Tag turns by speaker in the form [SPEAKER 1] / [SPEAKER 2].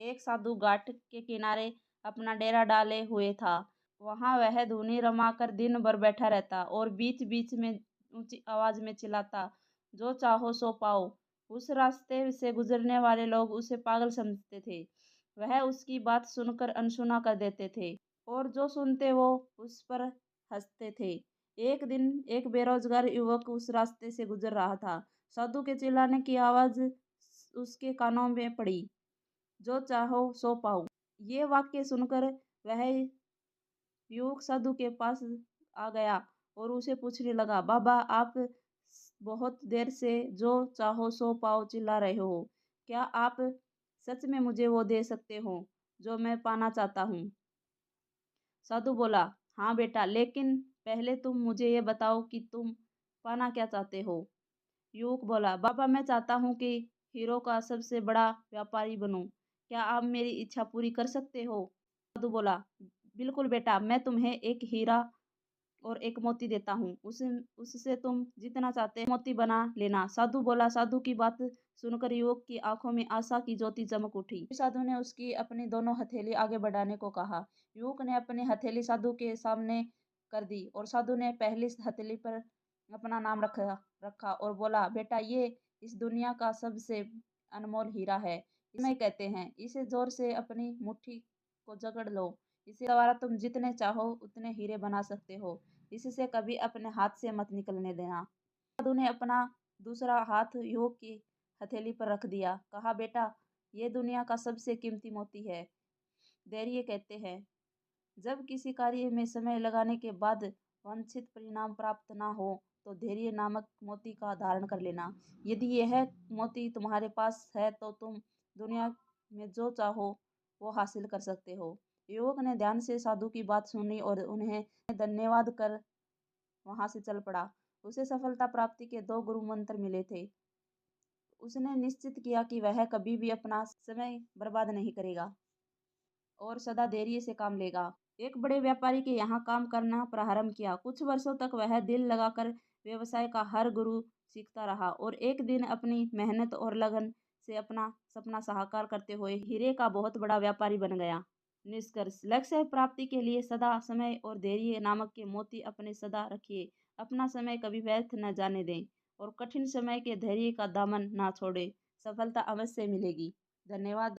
[SPEAKER 1] एक साधु घाट के किनारे अपना डेरा डाले हुए था। वहां वह धुनी रमाकर दिन भर बैठा रहता और बीच बीच में ऊंची आवाज में चिल्लाता, जो चाहो सो पाओ। उस रास्ते से गुजरने वाले लोग उसे पागल समझते थे। वह उसकी बात सुनकर अनसुना कर देते थे और जो सुनते वो उस पर हंसते थे। एक दिन एक बेरोजगार युवक उस रास्ते से गुजर रहा था। साधु के चिल्लाने की आवाज उसके कानों में पड़ी, जो चाहो सो पाओ। ये वाक्य सुनकर वह युवक साधु के पास आ गया और उसे पूछने लगा, बाबा आप बहुत देर से जो चाहो सो पाओ चिल्ला रहे हो। क्या आप सच में मुझे वो दे सकते हो जो मैं पाना चाहता हूँ? साधु बोला, हाँ बेटा, लेकिन पहले तुम मुझे ये बताओ कि तुम पाना क्या चाहते हो। युवक बोला, बाबा मैं चाहता हूँ कि हीरो का सबसे बड़ा व्यापारी बनूं। क्या आप मेरी इच्छा पूरी कर सकते हो? साधु बोला, बिल्कुल बेटा, मैं तुम्हें एक हीरा और एक मोती देता हूँ। उस उससे तुम जितना चाहते हो मोती बना लेना। साधु बोला। साधु की बात सुनकर युवक की आंखों में आशा की ज्योति चमक उठी। साधु ने उसकी अपनी दोनों हथेली आगे बढ़ाने को कहा। युवक ने अपनी हथेली साधु के सामने कर दी और साधु ने पहली हथेली पर अपना नाम रखा रखा और बोला, बेटा ये इस दुनिया का सबसे अनमोल हीरा है। इसमें कहते हैं, इसे जोर से अपनी मुट्ठी को जकड़ लो। इसी द्वारा तुम जितने चाहो उतने हीरे बना सकते हो। इससे कभी अपने हाथ से मत निकलने देना। साधु ने अपना दूसरा हाथ युवक की हथेली पर रख दिया। कहा, बेटा ये दुनिया का सबसे कीमती मोती है। धैर्य कहते हैं, जब किसी कार्य में समय लगाने के बाद वांछित परिणाम प्राप्त ना हो तो धैर्य नामक मोती का धारण कर लेना। यदि यह मोती तुम्हारे पास है तो तुम दुनिया में जो चाहो वो हासिल कर सकते हो। युवक ने ध्यान से साधु की बात सुनी और उन्हें धन्यवाद कर वहां से चल पड़ा। उसे सफलता प्राप्ति के 2 गुरु मंत्र मिले थे। उसने निश्चित किया कि वह कभी भी अपना समय बर्बाद नहीं करेगा और सदा धैर्य से काम लेगा। एक बड़े व्यापारी के यहाँ काम करना प्रारंभ किया। कुछ वर्षों तक वह दिल लगाकर व्यवसाय का हर गुरु सीखता रहा और एक दिन अपनी मेहनत और लगन से अपना सपना साकार करते हुए हीरे का बहुत बड़ा व्यापारी बन गया। निष्कर्ष, लक्ष्य प्राप्ति के लिए सदा समय और धैर्य नामक के मोती अपने सदा रखिए। अपना समय कभी व्यर्थ न जाने दें और कठिन समय के धैर्य का दामन ना छोड़े। सफलता अवश्य मिलेगी। धन्यवाद।